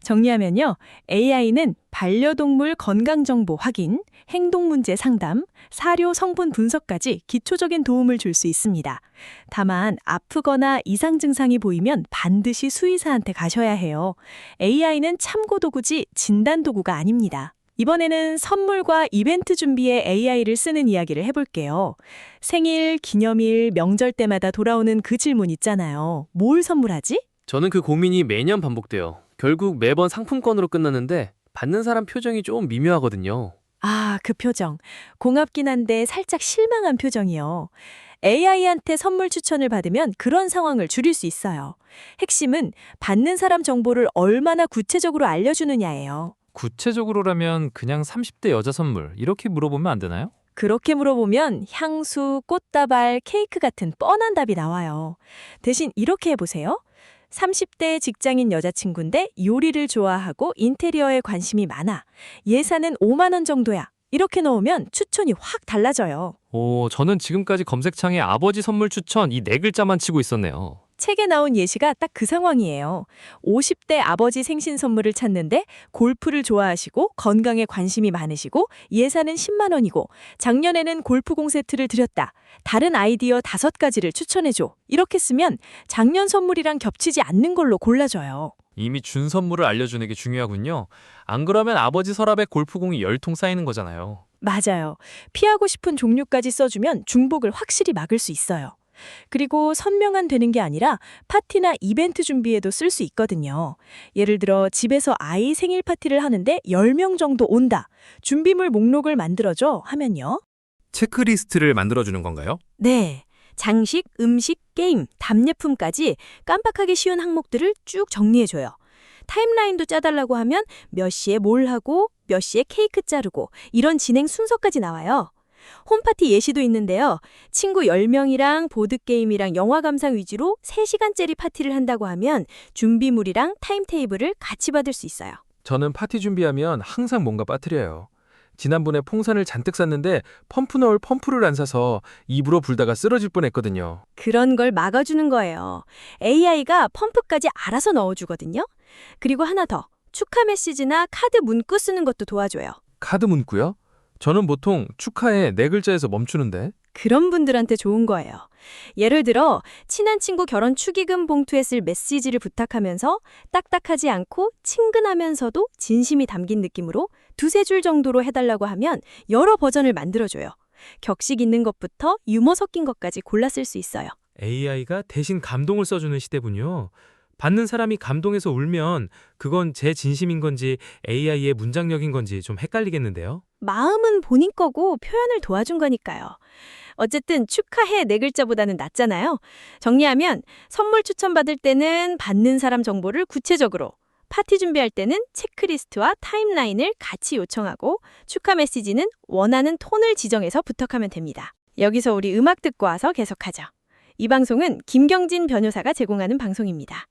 정리하면요. AI는 반려동물 건강정보 확인, 행동 문제 상담, 사료 성분 분석까지 기초적인 도움을 줄 수 있습니다. 다만 아프거나 이상 증상이 보이면 반드시 수의사한테 가셔야 해요. AI는 참고 도구지 진단 도구가 아닙니다. 이번에는 선물과 이벤트 준비에 AI를 쓰는 이야기를 해볼게요. 생일, 기념일, 명절 때마다 돌아오는 그 질문 있잖아요. 뭘 선물하지? 저는 그 고민이 매년 반복돼요. 결국 매번 상품권으로 끝나는데 받는 사람 표정이 좀 미묘하거든요. 아, 그 표정. 고맙긴 한데 살짝 실망한 표정이요. AI한테 선물 추천을 받으면 그런 상황을 줄일 수 있어요. 핵심은 받는 사람 정보를 얼마나 구체적으로 알려주느냐예요. 구체적으로라면 그냥 30대 여자 선물 이렇게 물어보면 안 되나요? 그렇게 물어보면 향수, 꽃다발, 케이크 같은 뻔한 답이 나와요. 대신 이렇게 해보세요. 30대 직장인 여자친구인데 요리를 좋아하고 인테리어에 관심이 많아. 예산은 5만 원 정도야. 이렇게 넣으면 추천이 확 달라져요. 오, 저는 지금까지 검색창에 아버지 선물 추천 이 네 글자만 치고 있었네요. 책에 나온 예시가 딱 그 상황이에요. 50대 아버지 생신 선물을 찾는데 골프를 좋아하시고 건강에 관심이 많으시고 예산은 10만 원이고 작년에는 골프공 세트를 드렸다. 다른 아이디어 5가지를 추천해줘. 이렇게 쓰면 작년 선물이랑 겹치지 않는 걸로 골라줘요. 이미 준 선물을 알려주는 게 중요하군요. 안 그러면 아버지 서랍에 골프공이 10통 쌓이는 거잖아요. 맞아요. 피하고 싶은 종류까지 써주면 중복을 확실히 막을 수 있어요. 그리고 선명한 되는 게 아니라 파티나 이벤트 준비에도 쓸 수 있거든요. 예를 들어 집에서 아이 생일 파티를 하는데 10명 정도 온다. 준비물 목록을 만들어줘 하면요. 체크리스트를 만들어주는 건가요? 네. 장식, 음식, 게임, 답례품까지 깜빡하기 쉬운 항목들을 쭉 정리해줘요. 타임라인도 짜달라고 하면 몇 시에 뭘 하고 몇 시에 케이크 자르고 이런 진행 순서까지 나와요. 홈파티 예시도 있는데요. 친구 10명이랑 보드게임이랑 영화 감상 위주로 3시간짜리 파티를 한다고 하면 준비물이랑 타임테이블을 같이 받을 수 있어요. 저는 파티 준비하면 항상 뭔가 빠뜨려요. 지난번에 풍선을 잔뜩 샀는데 펌프 넣을 펌프를 안 사서 입으로 불다가 쓰러질 뻔했거든요. 그런 걸 막아주는 거예요. AI가 펌프까지 알아서 넣어주거든요. 그리고 하나 더. 축하 메시지나 카드 문구 쓰는 것도 도와줘요. 카드 문구요? 저는 보통 축하에 4글자에서 멈추는데. 그런 분들한테 좋은 거예요. 예를 들어 친한 친구 결혼 축의금 봉투에 쓸 메시지를 부탁하면서 딱딱하지 않고 친근하면서도 진심이 담긴 느낌으로 2-3줄 정도로 해달라고 하면 여러 버전을 만들어줘요. 격식 있는 것부터 유머 섞인 것까지 골라 쓸 수 있어요. AI가 대신 감동을 써주는 시대군요. 받는 사람이 감동해서 울면 그건 제 진심인 건지 AI의 문장력인 건지 좀 헷갈리겠는데요. 마음은 본인 거고 표현을 도와준 거니까요. 어쨌든 축하해 4글자보다는 낫잖아요. 정리하면 선물 추천받을 때는 받는 사람 정보를 구체적으로, 파티 준비할 때는 체크리스트와 타임라인을 같이 요청하고 축하 메시지는 원하는 톤을 지정해서 부탁하면 됩니다. 여기서 우리 음악 듣고 와서 계속하죠. 이 방송은 김경진 변호사가 제공하는 방송입니다.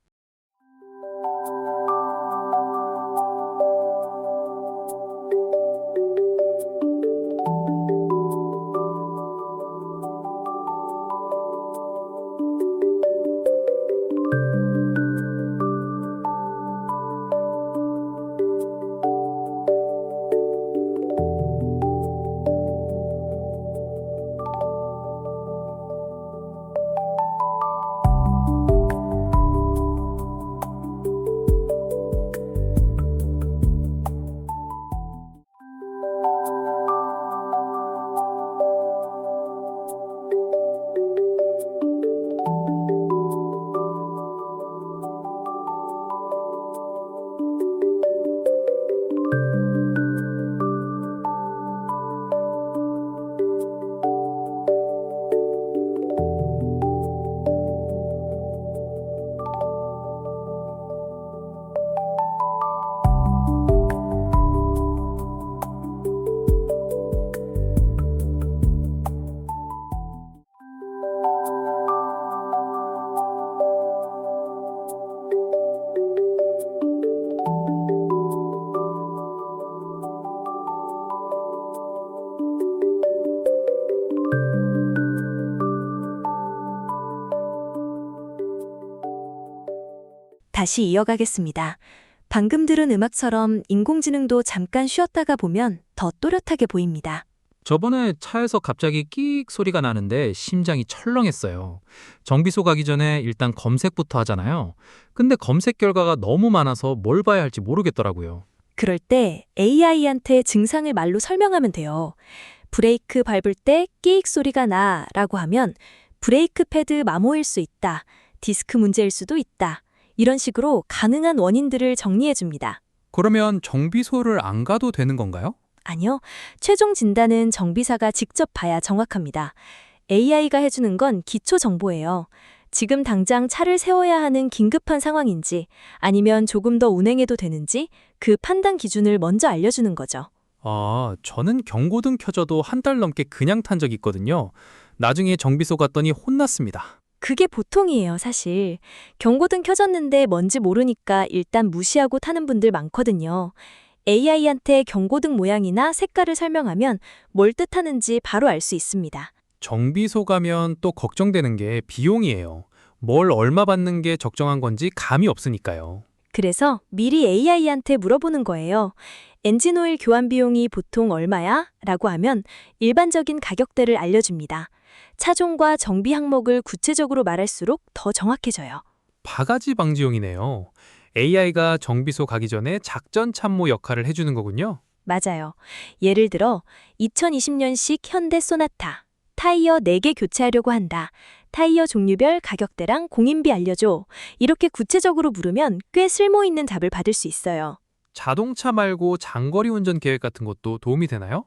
다시 이어가겠습니다. 방금 들은 음악처럼 인공지능도 잠깐 쉬었다가 보면 더 또렷하게 보입니다. 저번에 차에서 갑자기 끼익 소리가 나는데 심장이 철렁했어요. 정비소 가기 전에 일단 검색부터 하잖아요. 근데 검색 결과가 너무 많아서 뭘 봐야 할지 모르겠더라고요. 그럴 때 AI한테 증상을 말로 설명하면 돼요. 브레이크 밟을 때 끼익 소리가 나 라고 하면 브레이크 패드 마모일 수 있다. 디스크 문제일 수도 있다. 이런 식으로 가능한 원인들을 정리해 줍니다. 그러면 정비소를 안 가도 되는 건가요? 아니요. 최종 진단은 정비사가 직접 봐야 정확합니다. AI가 해주는 건 기초 정보예요. 지금 당장 차를 세워야 하는 긴급한 상황인지 아니면 조금 더 운행해도 되는지 그 판단 기준을 먼저 알려주는 거죠. 저는 경고등 켜져도 한 달 넘게 그냥 탄 적이 있거든요. 나중에 정비소 갔더니 혼났습니다. 그게 보통이에요, 사실. 경고등 켜졌는데 뭔지 모르니까 일단 무시하고 타는 분들 많거든요. AI한테 경고등 모양이나 색깔을 설명하면 뭘 뜻하는지 바로 알 수 있습니다. 정비소 가면 또 걱정되는 게 비용이에요. 뭘 얼마 받는 게 적정한 건지 감이 없으니까요. 그래서 미리 AI한테 물어보는 거예요. 엔진오일 교환 비용이 보통 얼마야? 라고 하면 일반적인 가격대를 알려줍니다. 차종과 정비 항목을 구체적으로 말할수록 더 정확해져요. 바가지 방지용이네요. AI가 정비소 가기 전에 작전 참모 역할을 해주는 거군요. 맞아요. 예를 들어 2020년식 현대 소나타. 타이어 4개 교체하려고 한다. 타이어 종류별 가격대랑 공인비 알려줘. 이렇게 구체적으로 물으면 꽤 쓸모있는 답을 받을 수 있어요. 자동차 말고 장거리 운전 계획 같은 것도 도움이 되나요?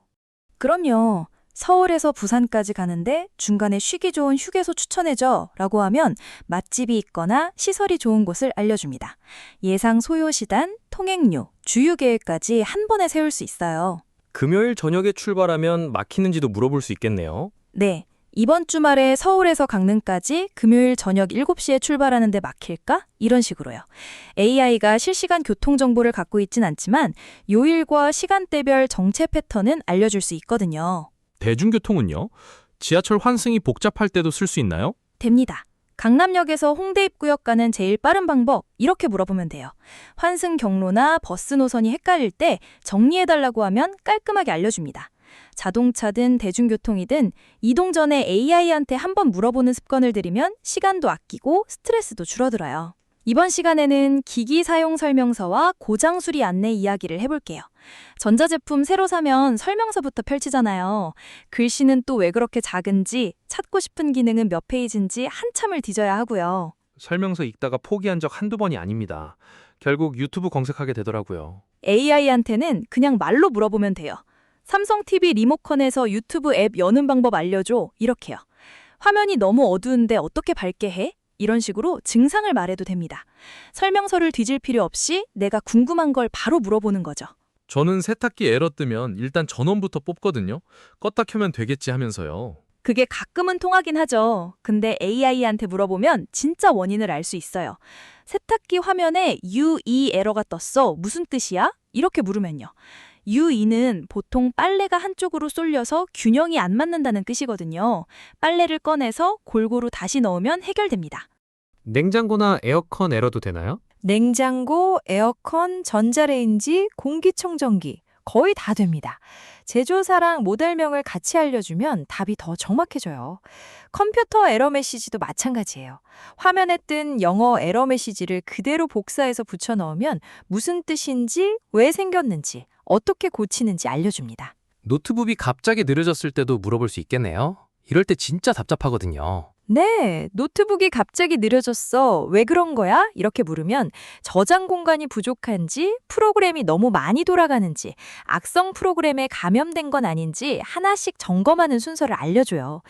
그럼요. 서울에서 부산까지 가는데 중간에 쉬기 좋은 휴게소 추천해줘 라고 하면 맛집이 있거나 시설이 좋은 곳을 알려줍니다. 예상 소요 시간, 통행료, 주유 계획까지 한 번에 세울 수 있어요. 금요일 저녁에 출발하면 막히는지도 물어볼 수 있겠네요. 네. 이번 주말에 서울에서 강릉까지 금요일 저녁 7시에 출발하는데 막힐까? 이런 식으로요. AI가 실시간 교통 정보를 갖고 있진 않지만 요일과 시간대별 정체 패턴은 알려줄 수 있거든요. 대중교통은요? 지하철 환승이 복잡할 때도 쓸 수 있나요? 됩니다. 강남역에서 홍대 입구역 가는 제일 빠른 방법, 이렇게 물어보면 돼요. 환승 경로나 버스 노선이 헷갈릴 때 정리해달라고 하면 깔끔하게 알려줍니다. 자동차든 대중교통이든 이동 전에 AI한테 한번 물어보는 습관을 들이면 시간도 아끼고 스트레스도 줄어들어요. 이번 시간에는 기기 사용 설명서와 고장 수리 안내 이야기를 해볼게요. 전자제품 새로 사면 설명서부터 펼치잖아요. 글씨는 또 왜 그렇게 작은지, 찾고 싶은 기능은 몇 페이지인지 한참을 뒤져야 하고요. 설명서 읽다가 포기한 적 한두 번이 아닙니다. 결국 유튜브 검색하게 되더라고요. AI한테는 그냥 말로 물어보면 돼요. 삼성 TV 리모컨에서 유튜브 앱 여는 방법 알려줘. 이렇게요. 화면이 너무 어두운데 어떻게 밝게 해? 이런 식으로 증상을 말해도 됩니다. 설명서를 뒤질 필요 없이 내가 궁금한 걸 바로 물어보는 거죠. 저는 세탁기 에러 뜨면 일단 전원부터 뽑거든요. 껐다 켜면 되겠지 하면서요. 그게 가끔은 통하긴 하죠. 근데 AI한테 물어보면 진짜 원인을 알 수 있어요. 세탁기 화면에 UE 에러가 떴어. 무슨 뜻이야? 이렇게 물으면요. UE는 보통 빨래가 한쪽으로 쏠려서 균형이 안 맞는다는 뜻이거든요. 빨래를 꺼내서 골고루 다시 넣으면 해결됩니다. 냉장고나 에어컨 에러도 되나요? 냉장고, 에어컨, 전자레인지, 공기청정기 거의 다 됩니다. 제조사랑 모델명을 같이 알려주면 답이 더 정확해져요. 컴퓨터 에러 메시지도 마찬가지예요. 화면에 뜬 영어 에러 메시지를 그대로 복사해서 붙여 넣으면 무슨 뜻인지, 왜 생겼는지, 어떻게 고치는지 알려줍니다. 노트북이 갑자기 느려졌을 때도 물어볼 수 있겠네요. 이럴 때 진짜 답답하거든요. 네, 노트북이 갑자기 느려졌어. 왜 그런 거야? 이렇게 물으면 저장 공간이 부족한지, 프로그램이 너무 많이 돌아가는지, 악성 프로그램에 감염된 건 아닌지 하나씩 점검하는 순서를 알려줘요.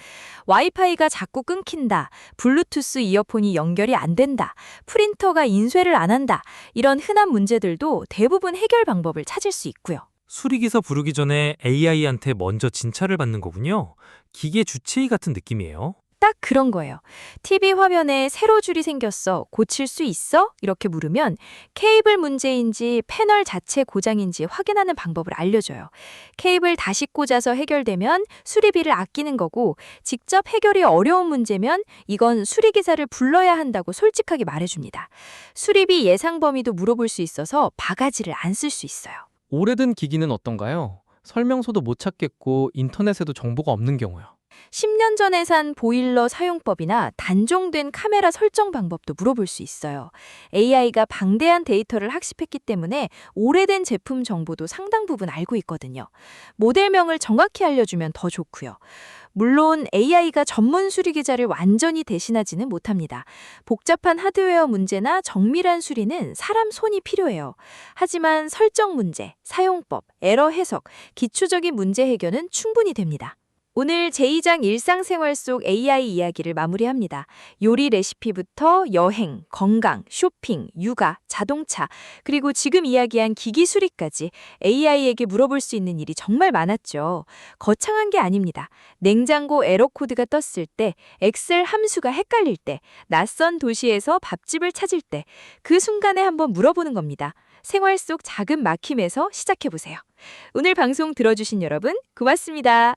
와이파이가 자꾸 끊긴다, 블루투스 이어폰이 연결이 안 된다, 프린터가 인쇄를 안 한다, 이런 흔한 문제들도 대부분 해결 방법을 찾을 수 있고요. 수리기사 부르기 전에 AI한테 먼저 진찰을 받는 거군요. 기계 주치의 같은 느낌이에요. 딱 그런 거예요. TV 화면에 세로 줄이 생겼어. 고칠 수 있어? 이렇게 물으면 케이블 문제인지 패널 자체 고장인지 확인하는 방법을 알려줘요. 케이블 다시 꽂아서 해결되면 수리비를 아끼는 거고 직접 해결이 어려운 문제면 이건 수리기사를 불러야 한다고 솔직하게 말해줍니다. 수리비 예상 범위도 물어볼 수 있어서 바가지를 안 쓸 수 있어요. 오래된 기기는 어떤가요? 설명서도 못 찾겠고 인터넷에도 정보가 없는 경우요. 10년 전에 산 보일러 사용법이나 단종된 카메라 설정 방법도 물어볼 수 있어요. AI가 방대한 데이터를 학습했기 때문에 오래된 제품 정보도 상당 부분 알고 있거든요. 모델명을 정확히 알려주면 더 좋고요. 물론 AI가 전문 수리 기자를 완전히 대신하지는 못합니다. 복잡한 하드웨어 문제나 정밀한 수리는 사람 손이 필요해요. 하지만 설정 문제, 사용법, 에러 해석, 기초적인 문제 해결은 충분히 됩니다. 오늘 제2장 일상생활 속 AI 이야기를 마무리합니다. 요리 레시피부터 여행, 건강, 쇼핑, 육아, 자동차, 그리고 지금 이야기한 기기 수리까지 AI에게 물어볼 수 있는 일이 정말 많았죠. 거창한 게 아닙니다. 냉장고 에러 코드가 떴을 때, 엑셀 함수가 헷갈릴 때, 낯선 도시에서 밥집을 찾을 때, 그 순간에 한번 물어보는 겁니다. 생활 속 작은 막힘에서 시작해보세요. 오늘 방송 들어주신 여러분, 고맙습니다.